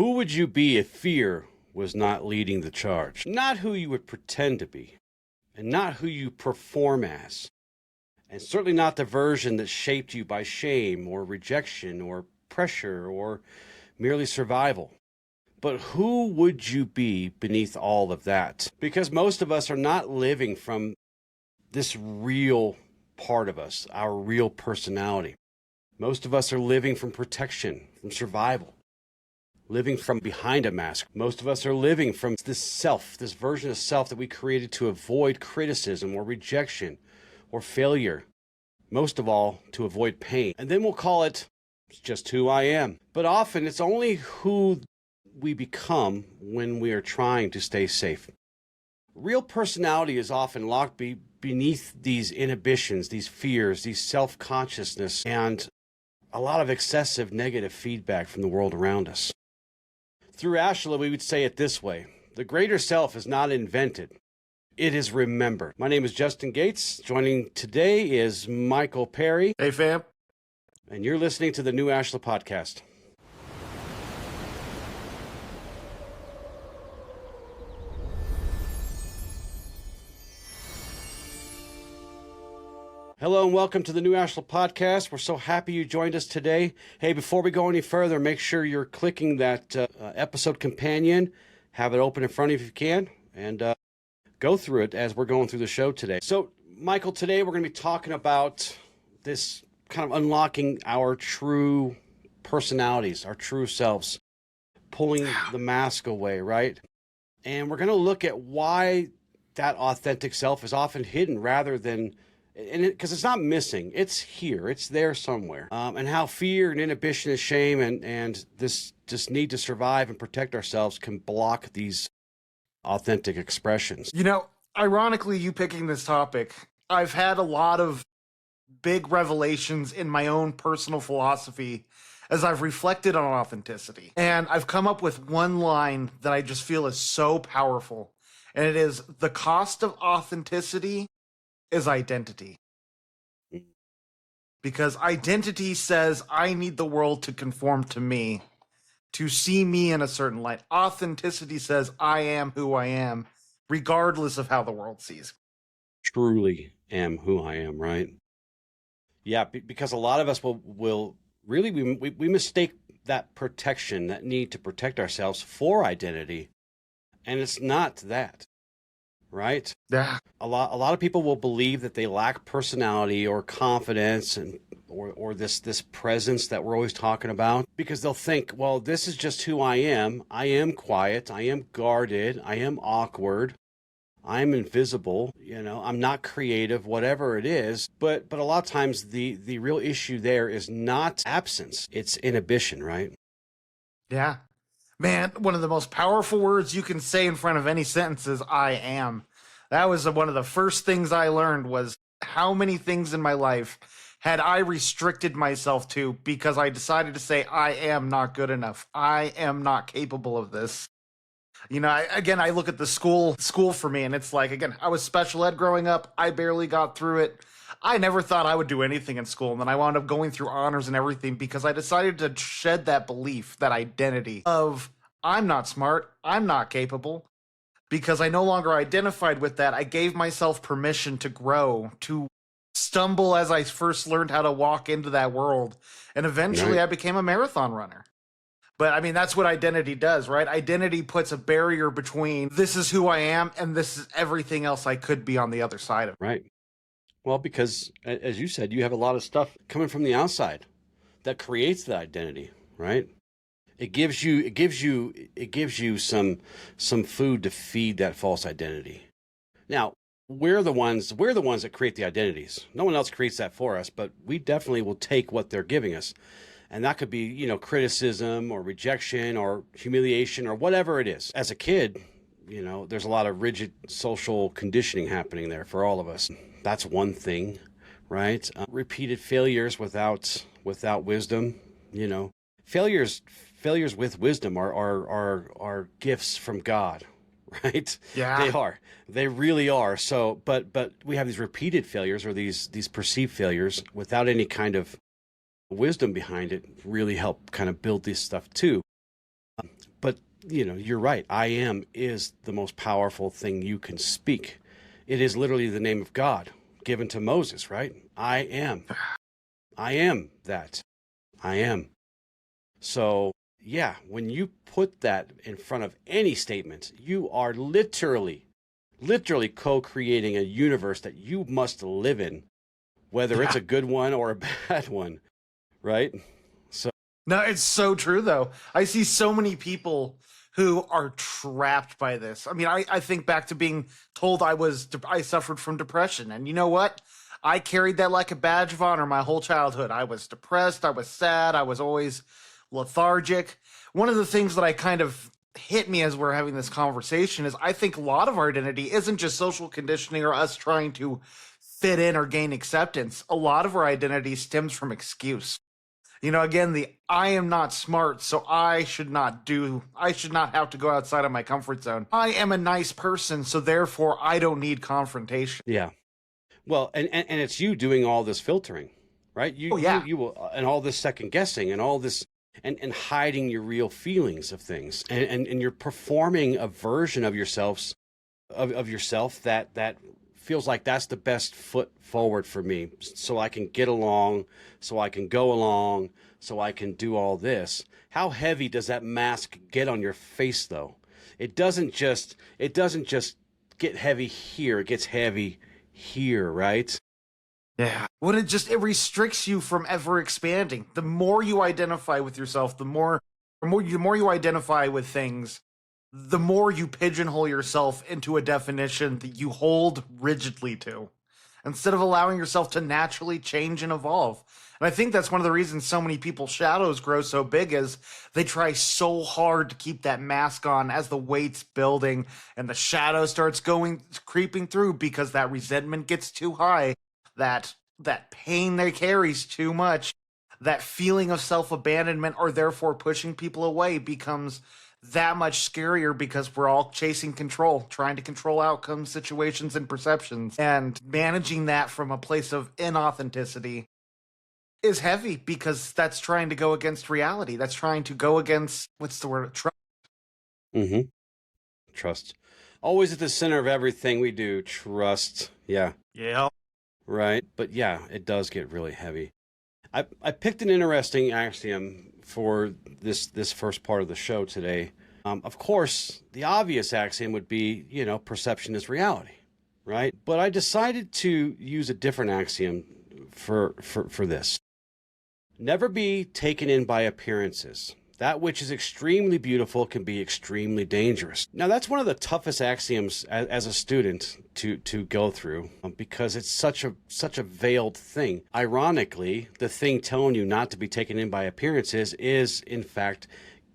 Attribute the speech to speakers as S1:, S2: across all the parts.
S1: Who would you be if fear was not leading the charge? Not who you would pretend to be, and not who you perform as, and certainly not the version that shaped you by shame or rejection or pressure or merely survival. But who would you be beneath all of that? Because most of us are not living from this real part of us, our real personality. Most of us are living from protection, from survival, living from behind a mask. Most of us are living from this self, this version of self that we created to avoid criticism or rejection or failure. Most of all, to avoid pain. And then we'll call it, it's just who I am. But often it's only who we become when we are trying to stay safe. Real personality is often locked beneath these inhibitions, these fears, these self-consciousness, and a lot of excessive negative feedback from the world around us. Through Ashla, we would say it this way: the greater self is not invented, it is remembered. My name is Justin Gates. Joining today is Michael Perry.
S2: Hey, fam.
S1: And you're listening to the new Ashla Podcast. Hello and welcome to the new Ashla Podcast. We're so happy you joined us today. Hey, before we go any further, make sure you're clicking that episode companion. Have it open in front of you if you can, and go through it as we're going through the show today. So, Michael, today we're going to be talking about this kind of unlocking our true personalities, our true selves, pulling the mask away, right? And we're going to look at why that authentic self is often hidden rather than, because it's not missing, it's here, it's there somewhere. And how fear and inhibition and shame and this need to survive and protect ourselves can block these authentic expressions.
S2: You know, ironically, you picking this topic, I've had a lot of big revelations in my own personal philosophy as I've reflected on authenticity. And I've come up with one line that I just feel is so powerful. And it is, the cost of authenticity is identity. Because identity says I need the world to conform to me, to see me in a certain light. Authenticity says I am who I am, regardless of how the world sees.
S1: Truly am who I am, right? Yeah, because a lot of us will really, we mistake that protection, that need to protect ourselves for identity, and it's not that. Right?
S2: Yeah.
S1: A lot of people will believe that they lack personality or confidence and or this presence that we're always talking about, because they'll think, well, this is just who I am. I am quiet. I am guarded. I am awkward. I'm invisible. You know, I'm not creative, whatever it is. But a lot of times the real issue there is not absence. It's inhibition, right?
S2: Yeah. Man, one of the most powerful words you can say in front of any sentence is I am. That was one of the first things I learned, was how many things in my life had I restricted myself to because I decided to say I am not good enough. I am not capable of this. You know, I look at the school for me, and it's like, again, I was special ed growing up. I barely got through it. I never thought I would do anything in school, and then I wound up going through honors and everything because I decided to shed that belief, that identity of I'm not smart, I'm not capable. Because I no longer identified with that, I gave myself permission to grow, to stumble as I first learned how to walk into that world. And eventually I became a marathon runner. But I mean, that's what identity does, right? Identity puts a barrier between this is who I am and this is everything else I could be on the other side of.
S1: Right. Well, because as you said, you have a lot of stuff coming from the outside that creates the identity, right? It gives you some food to feed that false identity. Now, we're the ones that create the identities. No one else creates that for us, but we definitely will take what they're giving us. And that could be, you know, criticism or rejection or humiliation or whatever it is. As a kid, you know, there's a lot of rigid social conditioning happening there for all of us. That's one thing, right? Repeated failures without wisdom, you know. Failures with wisdom are gifts from God, right?
S2: Yeah.
S1: They really are. So, but we have these repeated failures, or these perceived failures without any kind of wisdom behind it, really help kind of build this stuff too. But, you're right. I am is the most powerful thing you can speak. It is literally the name of God given to Moses, right? I am. I am that. I am. So, yeah, when you put that in front of any statement, you are literally co-creating a universe that you must live in, whether it's a good one or a bad one, right? So
S2: No, it's so true, though. I see so many people who are trapped by this. I mean, I think back to being told I suffered from depression. And you know what? I carried that like a badge of honor my whole childhood. I was depressed. I was sad. I was always lethargic. One of the things that I kind of hit me as we're having this conversation is I think a lot of our identity isn't just social conditioning or us trying to fit in or gain acceptance. A lot of our identity stems from excuse. Again, the I am not smart, so I should not have to go outside of my comfort zone. I am a nice person, so therefore I don't need confrontation.
S1: yeah. Well, and it's you doing all this filtering, right? You will, and all this second guessing and all this and hiding your real feelings of things. And you're performing a version of yourself that feels like that's the best foot forward for me, so I can get along, so I can go along, so I can do all this. How heavy does that mask get on your face, though? It doesn't just get heavy here. It gets heavy here, right?
S2: Yeah. When it restricts you from ever expanding. The more you identify with yourself, the more you identify with things, the more you pigeonhole yourself into a definition that you hold rigidly to, instead of allowing yourself to naturally change and evolve. And I think that's one of the reasons so many people's shadows grow so big, is they try so hard to keep that mask on as the weight's building and the shadow starts creeping through, because that resentment gets too high, that pain they carry's too much, that feeling of self-abandonment or therefore pushing people away becomes that much scarier, because we're all chasing control, trying to control outcomes, situations, and perceptions. And managing that from a place of inauthenticity is heavy, because that's trying to go against reality. That's trying to go against, what's the word? Trust.
S1: Mm-hmm. Trust. Always at the center of everything we do. Trust. Yeah.
S2: Yeah.
S1: Right. But yeah, it does get really heavy. I picked an interesting axiom for this first part of the show today. Of course, the obvious axiom would be, perception is reality, right? But I decided to use a different axiom for this. Never be taken in by appearances. That which is extremely beautiful can be extremely dangerous. Now, that's one of the toughest axioms as a student to go through, because it's such a veiled thing. Ironically, the thing telling you not to be taken in by appearances is, in fact,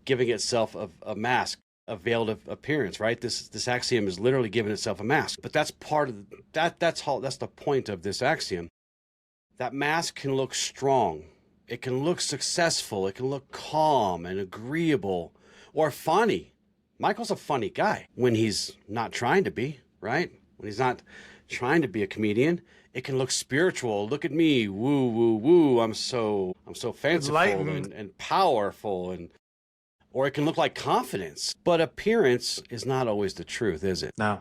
S1: giving itself a mask, a veiled appearance, right? This axiom is literally giving itself a mask. But that's part of that's the point of this axiom. That mask can look strong. It can look successful. It can look calm and agreeable or funny. Michael's a funny guy when he's not trying to be, right? When he's not trying to be a comedian. It can look spiritual. Look at me. Woo, woo, woo. I'm so fanciful and powerful. Or it can look like confidence. But appearance is not always the truth, is it?
S2: No.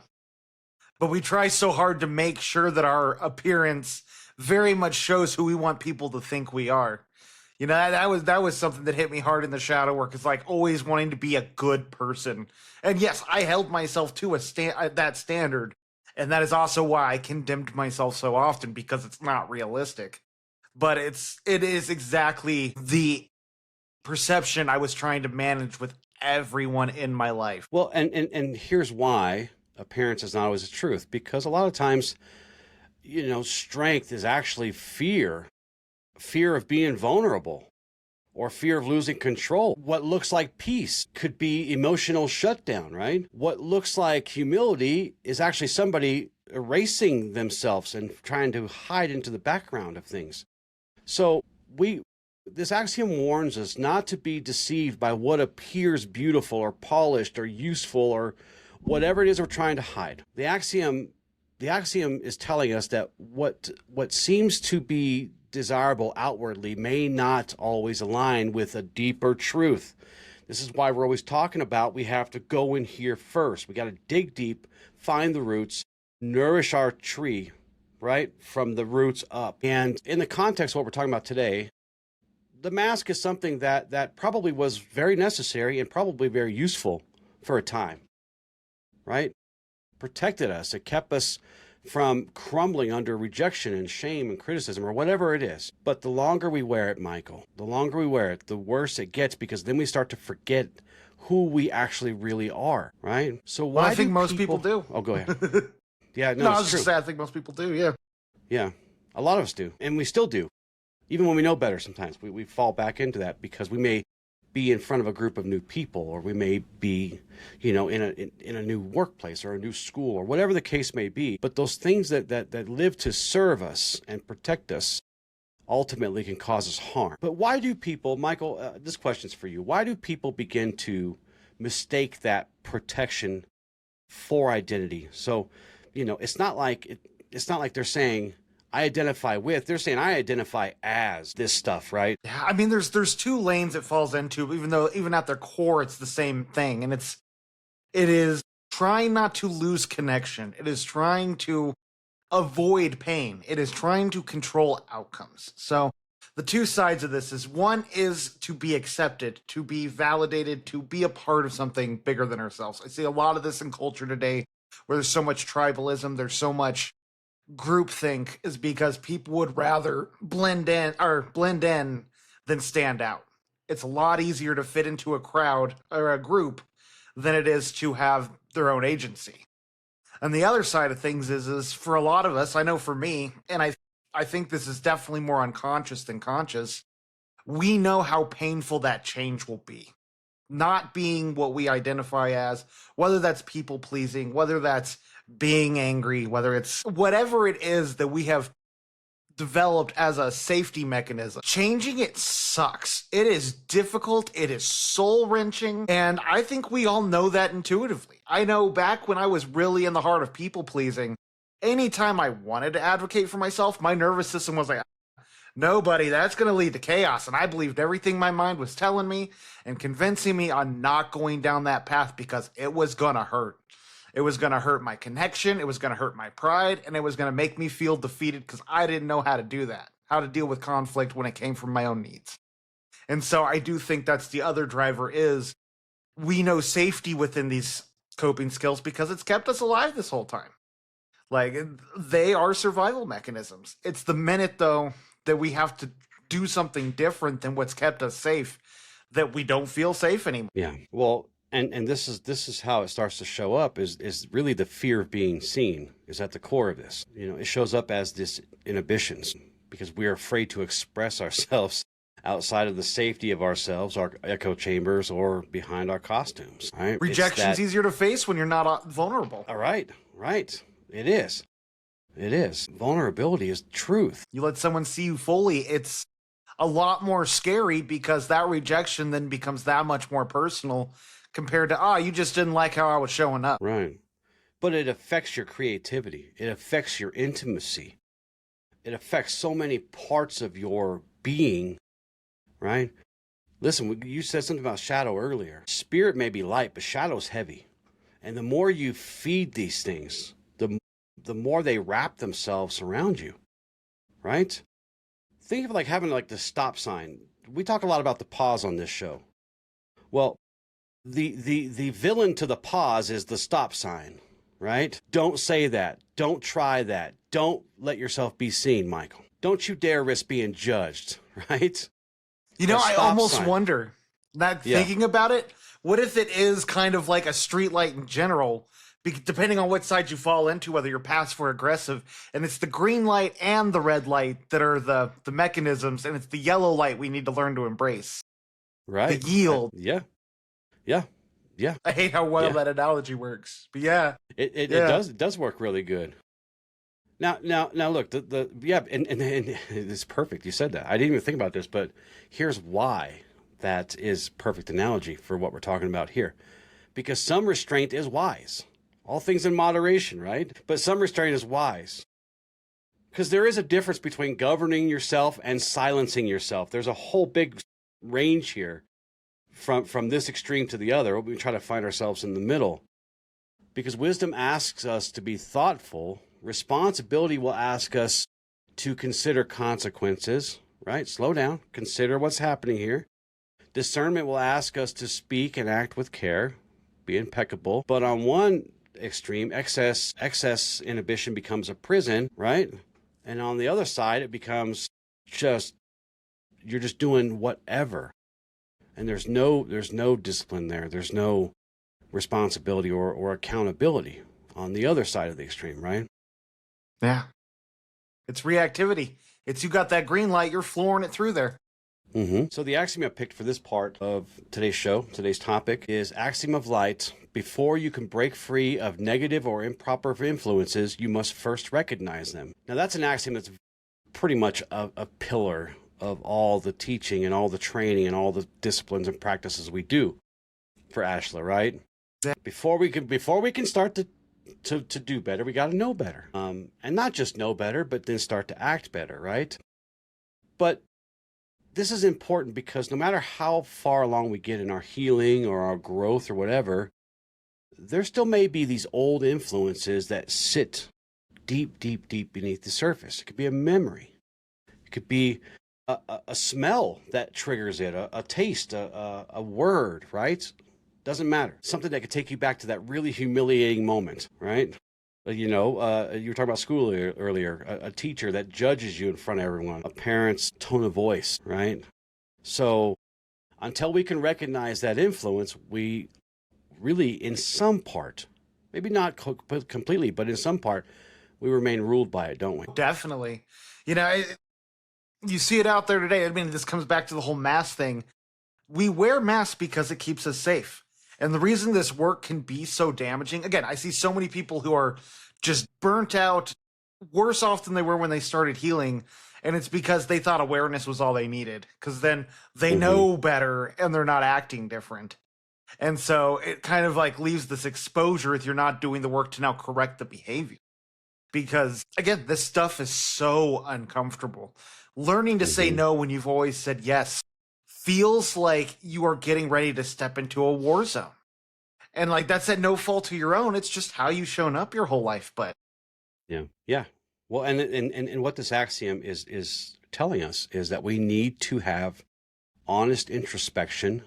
S2: But we try so hard to make sure that our appearance very much shows who we want people to think we are. That was something that hit me hard in the shadow work. It's like always wanting to be a good person. And yes, I held myself to that standard. And that is also why I condemned myself so often, because it's not realistic. But it is exactly the perception I was trying to manage with everyone in my life.
S1: Well, and here's why appearance is not always the truth. Because a lot of times, strength is actually fear of being vulnerable, or fear of losing control. What looks like peace could be emotional shutdown, right? What looks like humility is actually somebody erasing themselves and trying to hide into the background of things. So this axiom warns us not to be deceived by what appears beautiful or polished or useful or whatever it is we're trying to hide. The axiom is telling us that what seems to be desirable outwardly may not always align with a deeper truth This is why we're always talking about we have to go in here first. We got to dig deep, find the roots, nourish our tree, right, from the roots up. And in the context of what we're talking about today, the mask is something that probably was very necessary and probably very useful for a time, right? Protected us. It kept us from crumbling under rejection and shame and criticism or whatever it is. But the longer we wear it, Michael, the longer we wear it, the worse it gets, because then we start to forget who we actually really are, right? So why
S2: I think most people do.
S1: Oh, go ahead. Yeah, no,
S2: No, I
S1: it's
S2: was
S1: true.
S2: just saying, I think most people do, yeah.
S1: Yeah, a lot of us do, and we still do. Even when we know better, sometimes we fall back into that because we may be in front of a group of new people, or we may be, in a new workplace or a new school or whatever the case may be. But those things that live to serve us and protect us ultimately can cause us harm. But why do people, Michael, this question's for you. Why do people begin to mistake that protection for identity? So, it's not like they're saying, I identify with, they're saying I identify as this stuff, right?
S2: Yeah, I mean, there's two lanes it falls into, even at their core, it's the same thing. And it is trying not to lose connection. It is trying to avoid pain. It is trying to control outcomes. So the two sides of this is, one is to be accepted, to be validated, to be a part of something bigger than ourselves. I see a lot of this in culture today where there's so much tribalism, there's so much groupthink, is because people would rather blend in than stand out. It's a lot easier to fit into a crowd or a group than it is to have their own agency. And the other side of things is for a lot of us, I know for me, and I think this is definitely more unconscious than conscious, we know how painful that change will be. Not being what we identify as, whether that's people pleasing, whether that's being angry, whether it's whatever it is that we have developed as a safety mechanism. Changing it sucks. It is difficult. It is soul wrenching. And I think we all know that intuitively. I know back when I was really in the heart of people pleasing, anytime I wanted to advocate for myself, my nervous system was like, no, buddy, that's going to lead to chaos. And I believed everything my mind was telling me and convincing me on not going down that path because it was going to hurt. It was going to hurt my connection. It was going to hurt my pride. And it was going to make me feel defeated because I didn't know how to do that, how to deal with conflict when it came from my own needs. And so I do think that's the other driver is we know safety within these coping skills because it's kept us alive this whole time. Like, they are survival mechanisms. It's the minute, though, that we have to do something different than what's kept us safe that we don't feel safe anymore.
S1: Yeah. Well, and this is how it starts to show up is really the fear of being seen is at the core of this. It shows up as this inhibitions because we're afraid to express ourselves outside of the safety of ourselves, our echo chambers, or behind our costumes. Right?
S2: Rejection's easier to face when you're not vulnerable.
S1: All right. It is. Vulnerability is truth.
S2: You let someone see you fully, it's a lot more scary because that rejection then becomes that much more personal compared to, you just didn't like how I was showing up.
S1: Right. But it affects your creativity. It affects your intimacy. It affects so many parts of your being, right? Listen, you said something about shadow earlier. Spirit may be light, but shadow's heavy. And the more you feed these things, the more they wrap themselves around you, right? Think of like having like the stop sign. We talk a lot about the pause on this show. Well, the villain to the pause is the stop sign, right? Don't say that. Don't try that. Don't let yourself be seen, Michael. Don't you dare risk being judged, right?
S2: I almost wonder, thinking about it, what if it is kind of like a street light in general, depending on what side you fall into, whether you're passive or aggressive, and it's the green light and the red light that are the mechanisms, and it's the yellow light we need to learn to embrace.
S1: Right.
S2: The yield.
S1: Yeah.
S2: I hate how well that analogy works, but yeah.
S1: It does work really good. Now look, and it's perfect. You said that. I didn't even think about this, but here's why that is perfect analogy for what we're talking about here. Because some restraint is wise. All things in moderation, right? But some restraint is wise. Because there is a difference between governing yourself and silencing yourself. There's a whole big range here from this extreme to the other. We try to find ourselves in the middle, because wisdom asks us to be thoughtful. Responsibility will ask us to consider consequences, right? Slow down, consider what's happening here. Discernment will ask us to speak and act with care, be impeccable. But on one extreme, excess inhibition becomes a prison, right? And on the other side, it becomes you're just doing whatever. And there's no discipline there. There's no responsibility or accountability on the other side of the extreme, right?
S2: Yeah. It's reactivity. It's you got that green light, you're flooring it through there.
S1: So the axiom I picked for this part of today's show, today's topic, is axiom of light. Before you can break free of negative or improper influences, you must first recognize them. Now, that's an axiom that's pretty much a pillar of all the teaching and all the training and all the disciplines and practices we do for Ashla, right?
S2: Yeah.
S1: Before we can start to do better, we got to know better. And not just know better, but then start to act better, right? But this is important because no matter how far along we get in our healing or our growth or whatever, there still may be these old influences that sit deep, deep, deep beneath the surface. It could be a memory. It could be a smell that triggers it, a taste, a word, right? Doesn't matter. Something that could take you back to that really humiliating moment, right? You were talking about school earlier, a teacher that judges you in front of everyone, a parent's tone of voice, right? So until we can recognize that influence, we really, in some part, maybe not completely, but in some part, we remain ruled by it, don't we?
S2: Definitely. You see it out there today. I mean, this comes back to the whole mask thing. We wear masks because it keeps us safe. And the reason this work can be so damaging, again, I see so many people who are just burnt out, worse off than they were when they started healing. And it's because they thought awareness was all they needed, because then they know better and they're not acting different. And so it kind of like leaves this exposure if you're not doing the work to now correct the behavior. Because, again, this stuff is so uncomfortable. Learning to say no when you've always said yes feels like you are getting ready to step into a war zone. And like that's at no fault of your own. It's just how you've shown up your whole life. But
S1: yeah. Well, and what this axiom is telling us is that we need to have honest introspection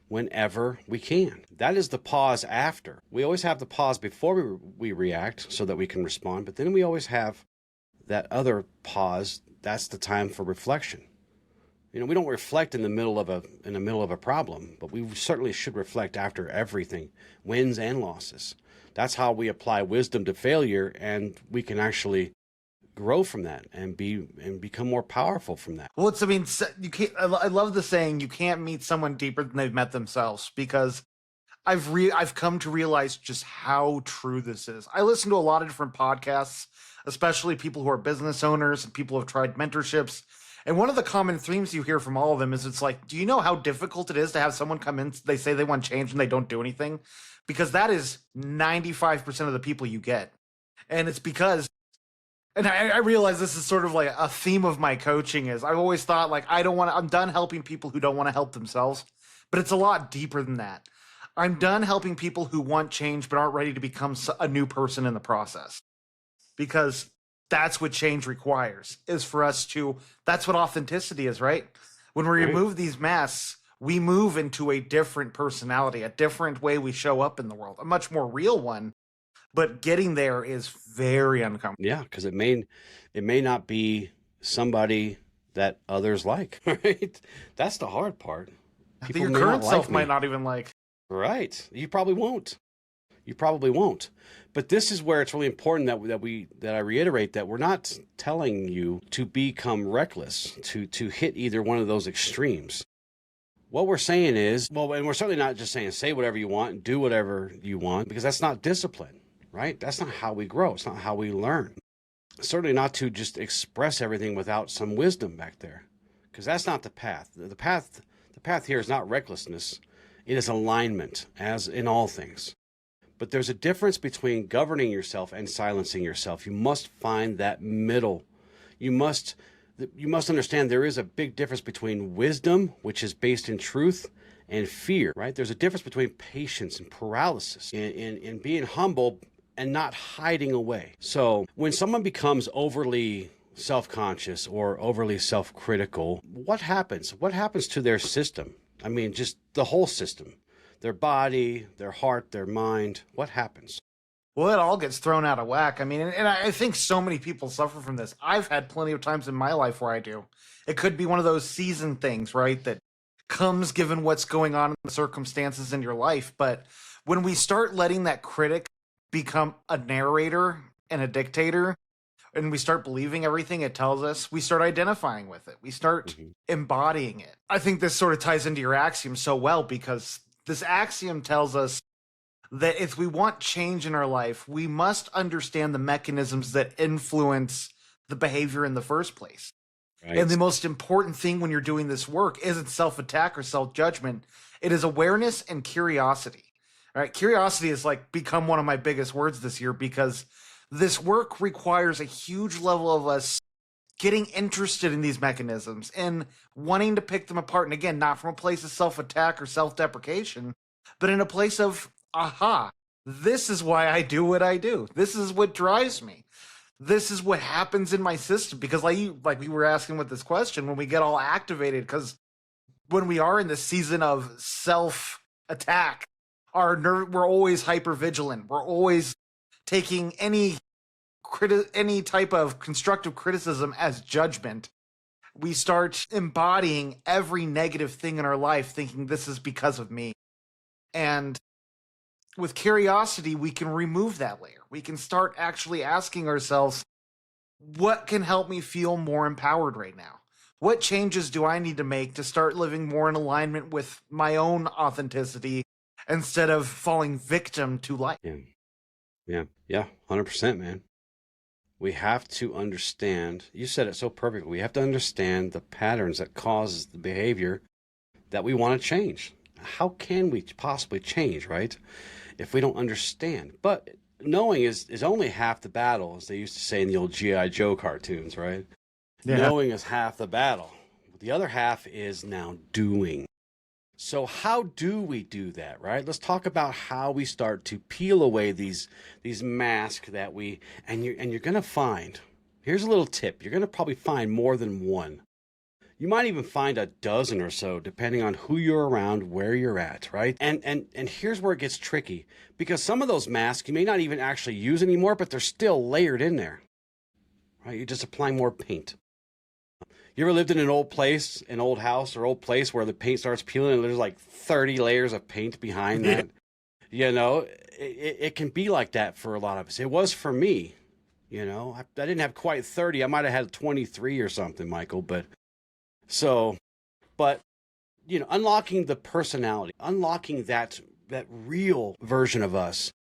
S1: whenever we can. That is the pause after. We always have the pause before we react so that we can respond, but then we always have that other pause. That's the time for reflection. We don't reflect in the middle of a problem, but we certainly should reflect after everything, wins and losses. That's how we apply wisdom to failure, and we can actually grow from that and become more powerful from that.
S2: Well, you can't. I love the saying, you can't meet someone deeper than they've met themselves, because I've come to realize just how true this is. I listen to a lot of different podcasts, especially people who are business owners and people who have tried mentorships. And one of the common themes you hear from all of them is it's like, do you know how difficult it is to have someone come in, they say they want change and they don't do anything? Because that is 95% of the people you get. And it's because, and I realize this is sort of like a theme of my coaching is I've always thought like, I'm done helping people who don't want to help themselves, but it's a lot deeper than that. I'm done helping people who want change but aren't ready to become a new person in the process. Because that's what change requires, is for us to, that's what authenticity is, right? When we remove these masks, we move into a different personality, a different way we show up in the world, a much more real one. But getting there is very uncomfortable.
S1: Yeah, because it may not be somebody that others like, right? That's the hard part.
S2: People your current self might not even like.
S1: Right. You probably won't. But this is where it's really important that I reiterate that we're not telling you to become reckless, to hit either one of those extremes. What we're saying is, and we're certainly not just saying say whatever you want and do whatever you want, because that's not discipline, right? That's not how we grow. It's not how we learn. Certainly not to just express everything without some wisdom back there, because that's not the path. The path here is not recklessness. It is alignment, as in all things. But there's a difference between governing yourself and silencing yourself. You must find that middle. You must understand there is a big difference between wisdom, which is based in truth, and fear, right? There's a difference between patience and paralysis, in being humble and not hiding away. So when someone becomes overly self-conscious or overly self-critical, what happens? What happens to their system? I mean, just the whole system, their body, their heart, their mind. What happens?
S2: Well, it all gets thrown out of whack. I mean, and I think so many people suffer from this. I've had plenty of times in my life where I do. It could be one of those season things, right? That comes given what's going on in the circumstances in your life. But when we start letting that critic become a narrator and a dictator, and we start believing everything it tells us, we start identifying with it. We start embodying it. I think this sort of ties into your axiom so well, because this axiom tells us that if we want change in our life, we must understand the mechanisms that influence the behavior in the first place. Right. And the most important thing when you're doing this work isn't self-attack or self-judgment. It is awareness and curiosity. All right. Curiosity has become one of my biggest words this year, because this work requires a huge level of us getting interested in these mechanisms and wanting to pick them apart. And again, not from a place of self-attack or self-deprecation, but in a place of, aha, this is why I do what I do. This is what drives me. This is what happens in my system. Because like we were asking with this question, when we get all activated, because when we are in this season of self-attack, we're always hyper-vigilant. We're always taking any type of constructive criticism as judgment. We start embodying every negative thing in our life, thinking this is because of me. And with curiosity, we can remove that layer. We can start actually asking ourselves, what can help me feel more empowered right now? What changes do I need to make to start living more in alignment with my own authenticity instead of falling victim to life?
S1: Yeah, 100%, man. We have to understand, you said it so perfectly, we have to understand the patterns that causes the behavior that we want to change. How can we possibly change, right, if we don't understand? But knowing is only half the battle, as they used to say in the old G.I. Joe cartoons, right? Yeah. Knowing is half the battle. The other half is now doing. So how do we do that, right? Let's talk about how we start to peel away these masks that and you're going to find, here's a little tip, you're going to probably find more than one. You might even find a dozen or so, depending on who you're around, where you're at, right? And here's where it gets tricky, because some of those masks you may not even actually use anymore, but they're still layered in there, right? You're just applying more paint. You ever lived in an old place, an old house or old place where the paint starts peeling and there's 30 layers of paint behind that? You know, it can be like that for a lot of us. It was for me, you know. I didn't have quite 30. I might have had 23 or something, Michael, but you know, unlocking the personality, unlocking that real version of us.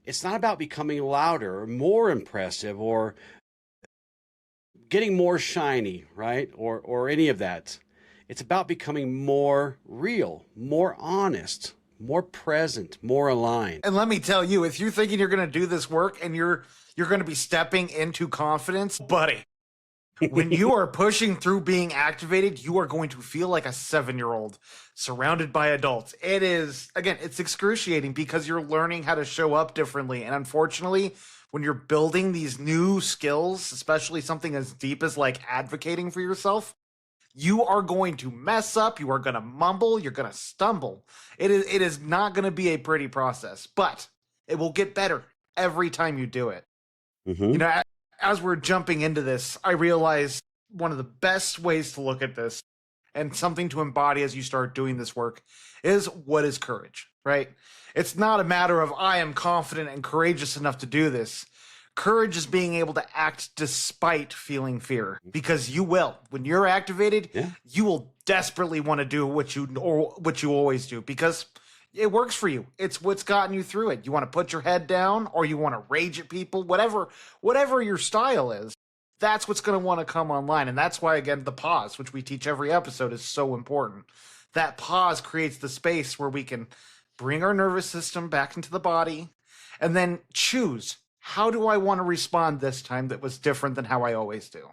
S1: It's not about becoming louder or more impressive or getting more shiny, right? Or any of that. It's about becoming more real, more honest, more present, more aligned.
S2: And let me tell you, if you're thinking you're going to do this work and you're going to be stepping into confidence, buddy, when you are pushing through being activated, you are going to feel like a 7-year-old surrounded by adults. It is, again, it's excruciating because you're learning how to show up differently. And unfortunately, when you're building these new skills, especially something as deep as advocating for yourself, you are going to mess up. You are going to mumble. You're going to stumble. It is not going to be a pretty process, but it will get better every time you do it. Mm-hmm. You know, as we're jumping into this, I realize one of the best ways to look at this and something to embody as you start doing this work is, what is courage, right? It's not a matter of I am confident and courageous enough to do this. Courage is being able to act despite feeling fear, because you will. When you're activated, you will desperately want to do what you always do, because it works for you. It's what's gotten you through it. You want to put your head down, or you want to rage at people, whatever your style is. That's what's going to want to come online. And that's why, again, the pause, which we teach every episode, is so important. That pause creates the space where we can bring our nervous system back into the body and then choose, how do I want to respond this time that was different than how I always do?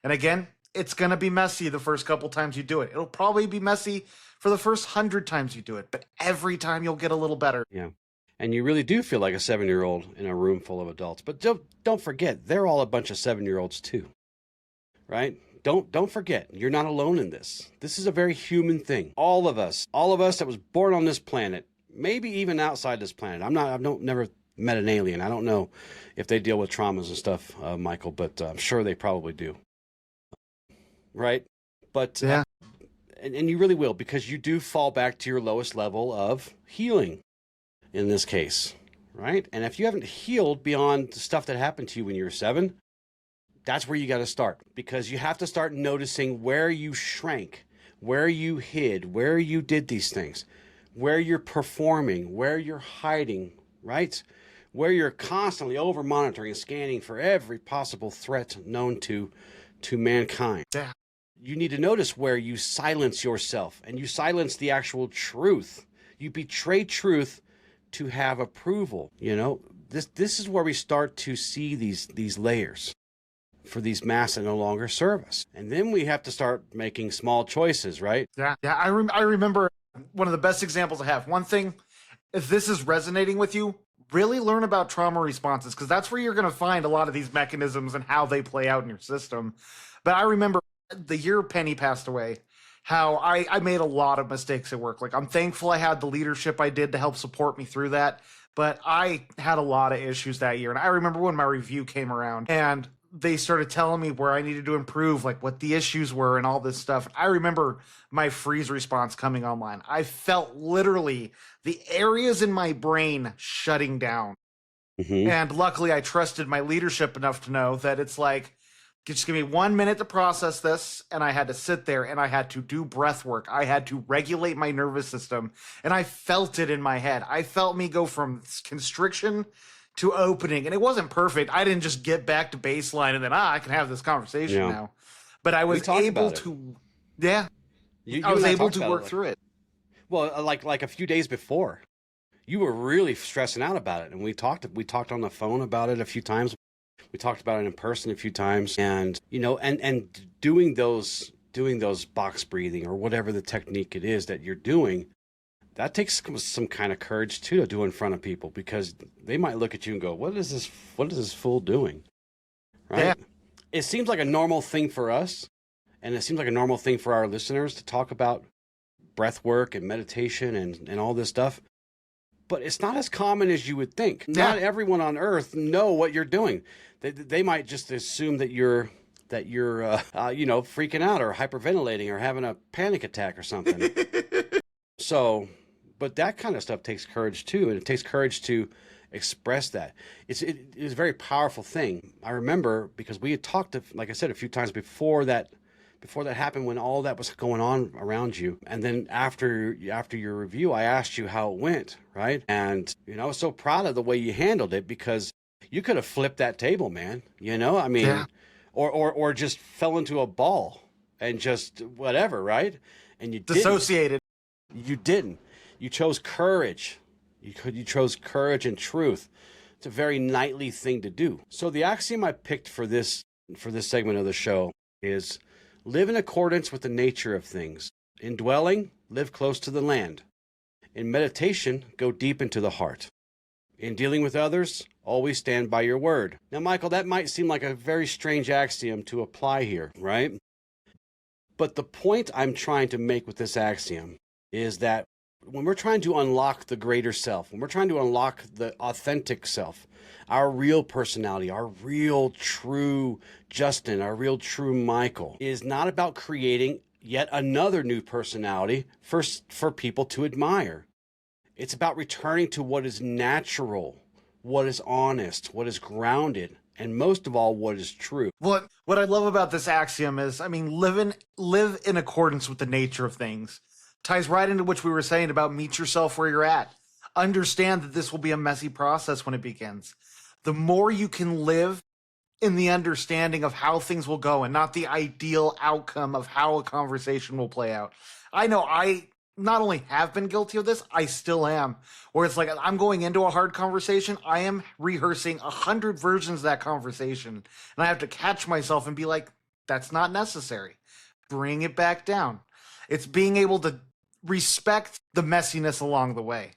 S2: And again, It's going to be messy the first couple times you do it. It'll probably be messy for the first 100 times you do it, but every time you'll get a little better.
S1: Yeah. And you really do feel like a 7-year-old in a room full of adults. But don't forget, they're all a bunch of 7-year-olds too, right? Don't forget, you're not alone in this. This is a very human thing. All of us that was born on this planet, maybe even outside this planet. I've never met an alien. I don't know if they deal with traumas and stuff, Michael, but I'm sure they probably do. Right? But
S2: yeah.
S1: And you really will, because you do fall back to your lowest level of healing in this case, right? And if you haven't healed beyond the stuff that happened to you when you were 7, that's where you got to start, because you have to start noticing where you shrank, where you hid, where you did these things, where you're performing, where you're hiding, right? Where you're constantly over monitoring and scanning for every possible threat known to mankind.
S2: Yeah.
S1: You need to notice where you silence yourself and you silence the actual truth. You betray truth to have approval. You know, this is where we start to see these layers for these masks that no longer serve us. And then we have to start making small choices, right?
S2: Yeah. Yeah. I remember one of the best examples I have. One thing, if this is resonating with you, really learn about trauma responses, because that's where you're going to find a lot of these mechanisms and how they play out in your system. But I remember the year Penny passed away, how I made a lot of mistakes at work. Like, I'm thankful I had the leadership I did to help support me through that. But I had a lot of issues that year. And I remember when my review came around and they started telling me where I needed to improve, like what the issues were and all this stuff. I remember my freeze response coming online. I felt literally the areas in my brain shutting down.
S1: Mm-hmm.
S2: And luckily I trusted my leadership enough to know that it's like, just give me 1 minute to process this. And I had to sit there and I had to do breath work. I had to regulate my nervous system. And I felt it in my head. I felt me go from constriction to opening. And it wasn't perfect. I didn't just get back to baseline and then, I can have this conversation now. But I was able to, I was able to work through it.
S1: Well, like a few days before, you were really stressing out about it. And we talked on the phone about it a few times. We talked about it in person a few times, and you know, and doing those box breathing or whatever the technique it is that you're doing, that takes some kind of courage too to do in front of people, because they might look at you and go, what is this fool doing? Right?
S2: Yeah.
S1: It seems like a normal thing for us, and it seems like a normal thing for our listeners to talk about breath work and meditation and all this stuff. But it's not as common as you would think.
S2: Yeah.
S1: Not everyone on earth know what you're doing. They might just assume that you're freaking out or hyperventilating or having a panic attack or something. So, but that kind of stuff takes courage too, and it takes courage to express that. It's a very powerful thing. I remember, because we had talked, like I said, a few times before that happened, when all that was going on around you. And then after your review, I asked you how it went, right? And, I was so proud of the way you handled it, because you could have flipped that table, man. I mean,
S2: Yeah.
S1: or just fell into a ball and just whatever, right? And you
S2: Dissociated.
S1: You didn't. You chose courage. You chose courage and truth. It's a very knightly thing to do. So the axiom I picked for this segment of the show is: live in accordance with the nature of things. In dwelling, live close to the land. In meditation, go deep into the heart. In dealing with others, always stand by your word. Now, Michael, that might seem like a very strange axiom to apply here, right? But the point I'm trying to make with this axiom is that when we're trying to unlock the greater self, when we're trying to unlock the authentic self, our real personality, our real true Justin, our real true Michael, is not about creating yet another new personality for people to admire. It's about returning to what is natural, what is honest, what is grounded, and most of all, what is true.
S2: What I love about this axiom is, live in accordance with the nature of things. Ties right into what we were saying about meet yourself where you're at. Understand that this will be a messy process when it begins. The more you can live in the understanding of how things will go and not the ideal outcome of how a conversation will play out. I know I not only have been guilty of this, I still am. Where it's like, I'm going into a hard conversation, I am rehearsing 100 versions of that conversation. And I have to catch myself and be like, That's not necessary. Bring it back down. It's being able to respect the messiness along the way.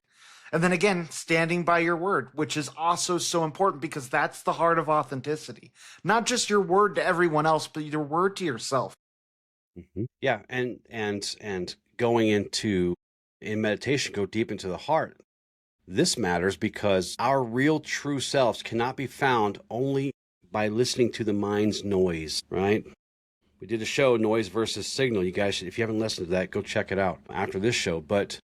S2: And then again, standing by your word, which is also so important because that's the heart of authenticity. Not just your word to everyone else, but your word to yourself.
S1: Yeah, and going into in meditation, go deep into the heart. This matters because our real true selves cannot be found only by listening to the mind's noise, right? We did a show, Noise versus Signal. You guys, if you haven't listened to that, go check it out after this show. But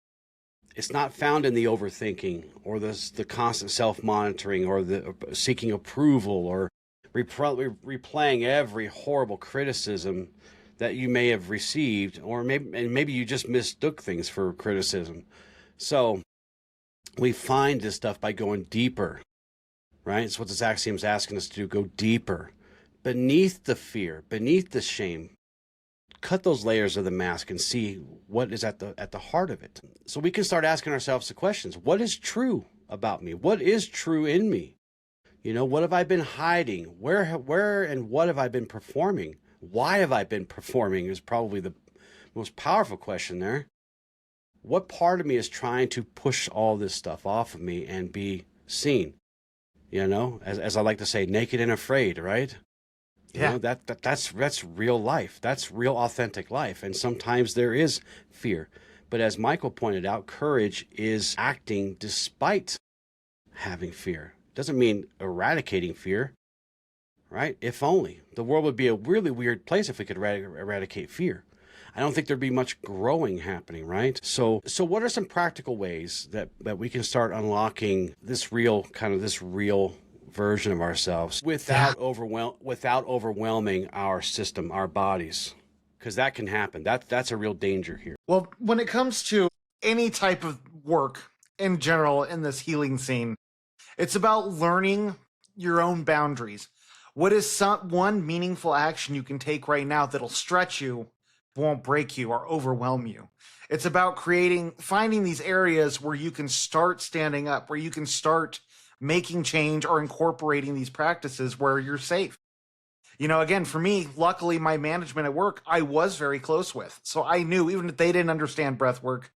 S1: it's not found in the overthinking or the constant self-monitoring or the seeking approval or replaying every horrible criticism that you may have received, or maybe you just mistook things for criticism. So we find this stuff by going deeper, right? It's what this axiom is asking us to do, go deeper. Beneath the fear, beneath the shame, cut those layers of the mask and see what is at the heart of it. So we can start asking ourselves the questions. What is true about me? What is true in me? You know, what have I been hiding? Where and what have I been performing? Why have I been performing is probably the most powerful question there. What part of me is trying to push all this stuff off of me and be seen? You know, as I like to say, naked and afraid, right?
S2: Yeah.
S1: You know, that's real life. That's real authentic life. And sometimes there is fear. But as Michael pointed out, courage is acting despite having fear. Doesn't mean eradicating fear, right? If only. The world would be a really weird place if we could eradicate fear. I don't think there'd be much growing happening, right? So what are some practical ways that we can start unlocking this real version of ourselves without overwhelming our system, our bodies? Because that can happen. That's a real danger here.
S2: Well, when it comes to any type of work in general in this healing scene, it's about learning your own boundaries. What is one meaningful action you can take right now that'll stretch you, won't break you or overwhelm you? It's about finding these areas where you can start standing up, where you can start making change or incorporating these practices where you're safe. You know, again, for me, luckily my management at work, I was very close with. So I knew, even if they didn't understand breath work,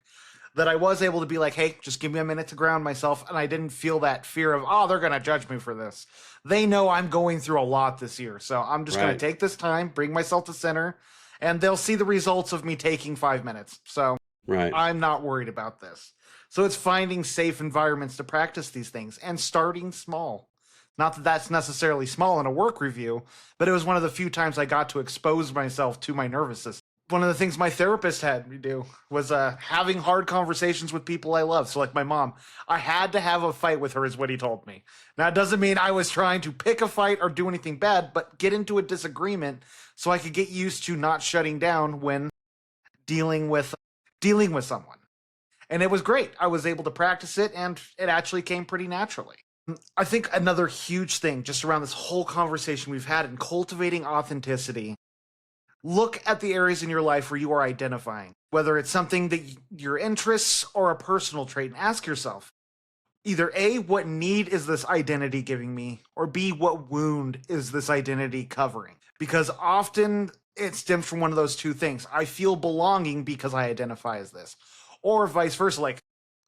S2: that I was able to be like, hey, just give me a minute to ground myself. And I didn't feel that fear of, oh, they're going to judge me for this. They know I'm going through a lot this year. So I'm just going to take this time, bring myself to center, and they'll see the results of me taking 5 minutes. So I'm not worried about this. So it's finding safe environments to practice these things and starting small. Not that that's necessarily small in a work review, but it was one of the few times I got to expose myself to my nervous system. One of the things my therapist had me do was having hard conversations with people I love. So like my mom, I had to have a fight with her is what he told me. Now, it doesn't mean I was trying to pick a fight or do anything bad, but get into a disagreement so I could get used to not shutting down when dealing with someone. And it was great. I was able to practice it, and it actually came pretty naturally. I think another huge thing just around this whole conversation we've had in cultivating authenticity, look at the areas in your life where you are identifying, whether it's something that your interests or a personal trait, and ask yourself, either A, what need is this identity giving me? Or B, what wound is this identity covering? Because often it stems from one of those two things. I feel belonging because I identify as this. Or vice versa, like,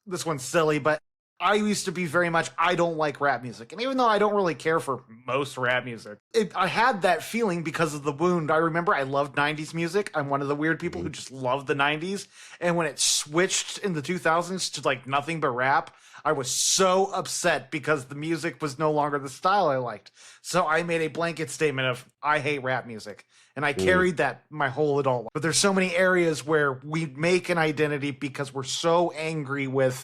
S2: this one's silly, but I used to be very much, I don't like rap music. And even though I don't really care for most rap music, I had that feeling because of the wound. I remember I loved 90s music. I'm one of the weird people who just loved the 90s. And when it switched in the 2000s to like nothing but rap, I was so upset because the music was no longer the style I liked. So I made a blanket statement of, I hate rap music. And I carried that my whole adult life. But there's so many areas where we make an identity because we're so angry with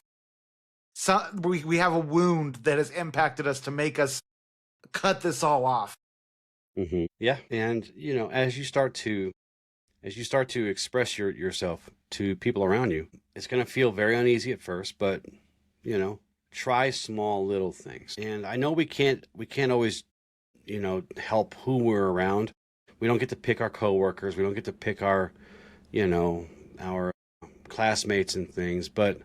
S2: we have a wound that has impacted us to make us cut this all off.
S1: Yeah. And, you know, as you start to express yourself to people around you, it's going to feel very uneasy at first, but, you know, try small little things. And I know we can't always, you know, help who we're around. We don't get to pick our coworkers. We don't get to pick our, you know, our classmates and things, but,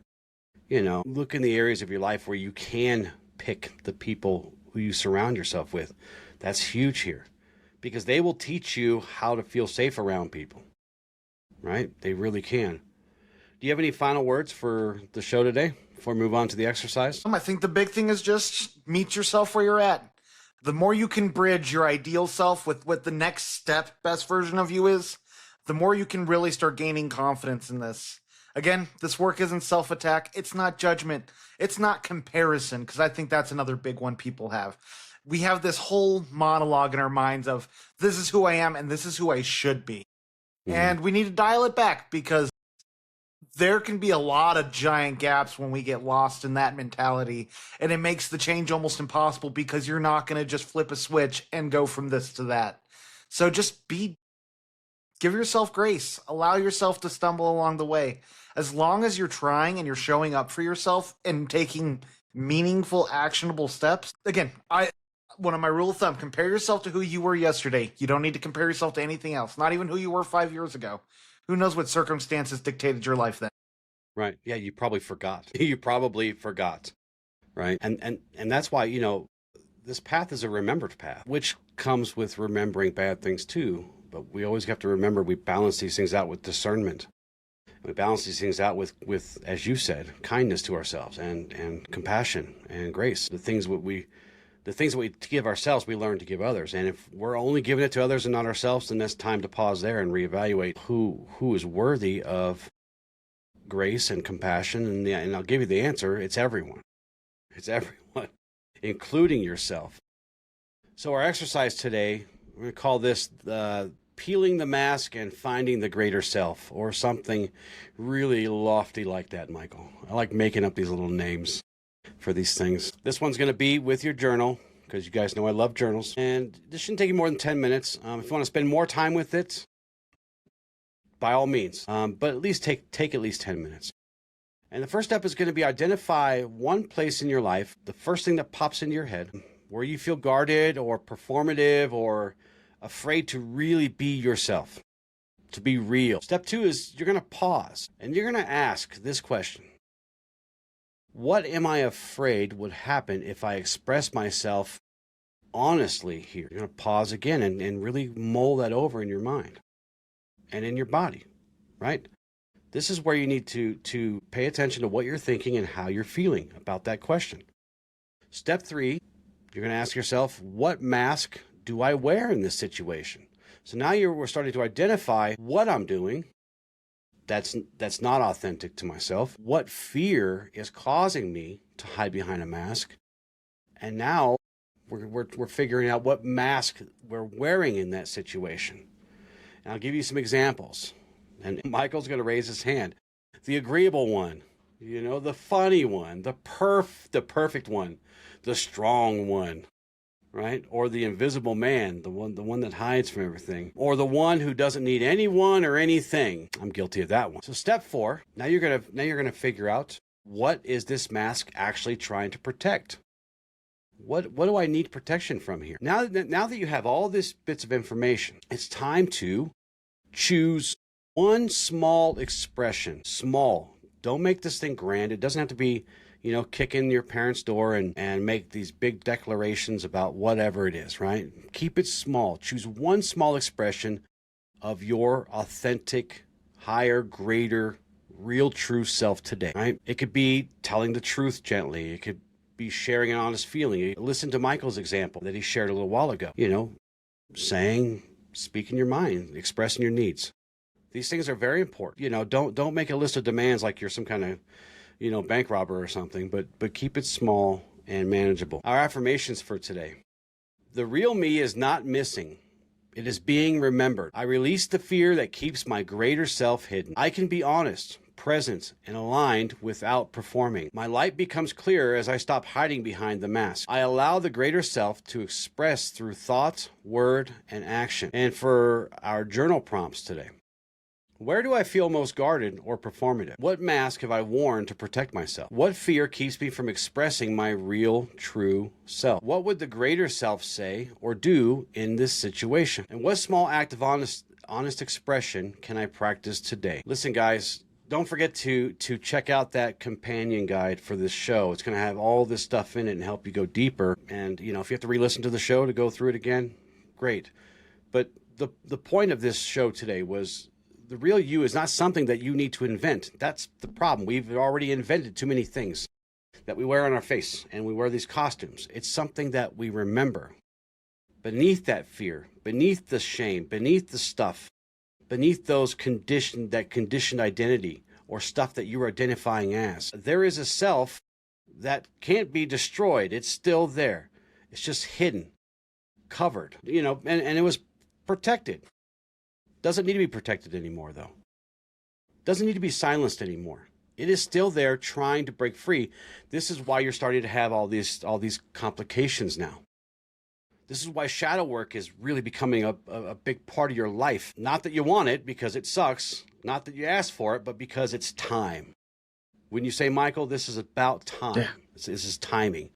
S1: you know, look in the areas of your life where you can pick the people who you surround yourself with. That's huge here. because they will teach you how to feel safe around people, right? They really can. Do you have any final words for the show today before we move on to the exercise?
S2: I think the big thing is just meet yourself where you're at. The more you can bridge your ideal self with what the next step best version of you is, the more you can really start gaining confidence in this. Again, this work isn't self-attack. It's not judgment. It's not comparison, because I think that's another big one people have. We have this whole monologue in our minds of, this is who I am and this is who I should be. Mm-hmm. And we need to dial it back, because there can be a lot of giant gaps when we get lost in that mentality, and it makes the change almost impossible, because you're not going to just flip a switch and go from this to that. So just give yourself grace. Allow yourself to stumble along the way. As long as you're trying and you're showing up for yourself and taking meaningful, actionable steps. Again, one of my rule of thumb, compare yourself to who you were yesterday. You don't need to compare yourself to anything else, not even who you were 5 years ago. Who knows what circumstances dictated your life then?
S1: Right. Yeah, you probably forgot. Right. And that's why, this path is a remembered path, which comes with remembering bad things too. But we always have to remember we balance these things out with discernment. We balance these things out with, as you said, kindness to ourselves and compassion and grace. The things that we give ourselves, we learn to give others. And if we're only giving it to others and not ourselves, then it's time to pause there and reevaluate who is worthy of grace and compassion. And I'll give you the answer. It's everyone. It's everyone, including yourself. So our exercise today, we're going to call this peeling the mask and finding the greater self, or something really lofty like that, Michael. I like making up these little names for these things. This one's going to be with your journal, because you guys know I love journals. And this shouldn't take you more than 10 minutes. If you want to spend more time with it, by all means. But at least take at least 10 minutes. And the first step is going to be identify one place in your life, the first thing that pops into your head, where you feel guarded or performative or afraid to really be yourself, to be real. Step 2 is you're going to pause and you're going to ask this question. What am I afraid would happen if I express myself honestly here? You're going to pause again and really mull that over in your mind and in your body, right? This is where you need to pay attention to what you're thinking and how you're feeling about that question. Step 3, you're going to ask yourself, what mask do I wear in this situation? So now we're starting to identify what I'm doing that's not authentic to myself. What fear is causing me to hide behind a mask? And now we're figuring out what mask we're wearing in that situation. And I'll give you some examples. And Michael's going to raise his hand. The agreeable one, the funny one, the perfect one, the strong one, right? Or the invisible man, the one that hides from everything, or the one who doesn't need anyone or anything. I'm guilty of that one. So step 4, now you're going to figure out, what is this mask actually trying to protect? What do I need protection from here? Now that you have all these bits of information, it's time to choose one small expression. Small. Don't make this thing grand. It doesn't have to be, kick in your parents' door and make these big declarations about whatever it is, right? Keep it small. Choose one small expression of your authentic, higher, greater, real, true self today, right? It could be telling the truth gently. It could be sharing an honest feeling. Listen to Michael's example that he shared a little while ago. Speaking your mind, expressing your needs. These things are very important. Don't make a list of demands like you're some kind of, bank robber or something, but keep it small and manageable. Our affirmations for today. The real me is not missing. It is being remembered. I release the fear that keeps my greater self hidden. I can be honest, present, and aligned without performing. My light becomes clearer as I stop hiding behind the mask. I allow the greater self to express through thought, word, and action. And for our journal prompts today. Where do I feel most guarded or performative? What mask have I worn to protect myself? What fear keeps me from expressing my real, true self? What would the greater self say or do in this situation? And what small act of honest expression can I practice today? Listen, guys, don't forget to check out that companion guide for this show. It's going to have all this stuff in it and help you go deeper. And, if you have to re-listen to the show to go through it again, great. But the point of this show today was the real you is not something that you need to invent. That's the problem. We've already invented too many things that we wear on our face, and we wear these costumes. It's something that we remember. Beneath that fear, beneath the shame, beneath the stuff, beneath those conditioned identity or stuff that you're identifying as, there is a self that can't be destroyed. It's still there. It's just hidden, covered, and it was protected. Doesn't need to be protected anymore, though. Doesn't need to be silenced anymore. It is still there trying to break free. This is why you're starting to have all these complications now. This is why shadow work is really becoming a big part of your life. Not that you want it because it sucks, not that you asked for it, but because it's time. When you say, Michael, this is about time. Yeah. This is timing.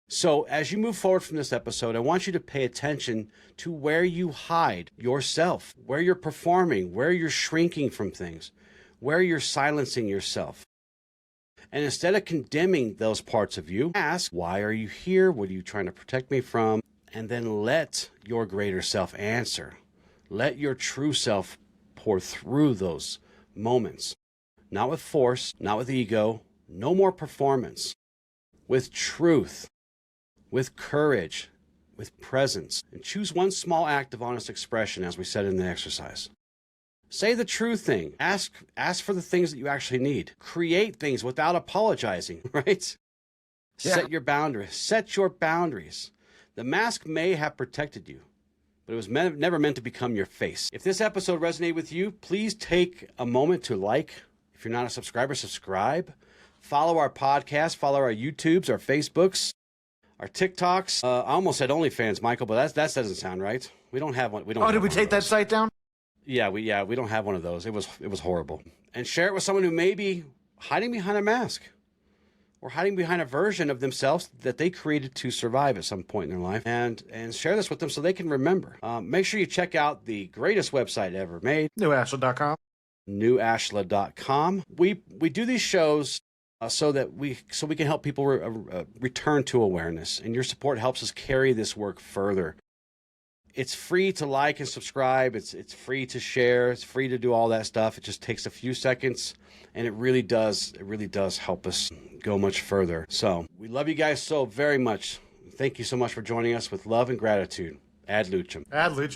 S1: So as you move forward from this episode, I want you to pay attention to where you hide yourself, where you're performing, where you're shrinking from things, where you're silencing yourself. And instead of condemning those parts of you, ask, why are you here? What are you trying to protect me from? And then let your greater self answer. Let your true self pour through those moments. Not with force, not with ego, no more performance. With truth, with courage, with presence. And choose one small act of honest expression, as we said in the exercise. Say the true thing. Ask for the things that you actually need. Create things without apologizing, right? Yeah. Set your boundaries. Set your boundaries. The mask may have protected you, but it was never meant to become your face. If this episode resonated with you, please take a moment to like. If you're not a subscriber, subscribe. Follow our podcast. Follow our YouTubes, our Facebooks, our TikToks. I almost said OnlyFans, Michael, but that doesn't sound right. We don't have one.
S2: Did we take that site down?
S1: Yeah, we don't have one of those. It was horrible. And share it with someone who may be hiding behind a mask, or hiding behind a version of themselves that they created to survive at some point in their life, and share this with them so they can remember. Make sure you check out the greatest website ever made,
S2: newashla.com.
S1: newashla.com. We do these shows so we can help people return to awareness, and your support helps us carry this work further. It's free to like and subscribe. It's free to share. It's free to do all that stuff. It just takes a few seconds, and it really does help us go much further. So we love you guys so very much. Thank you so much for joining us. With love and gratitude. Ad lucem.
S2: Ad lucem.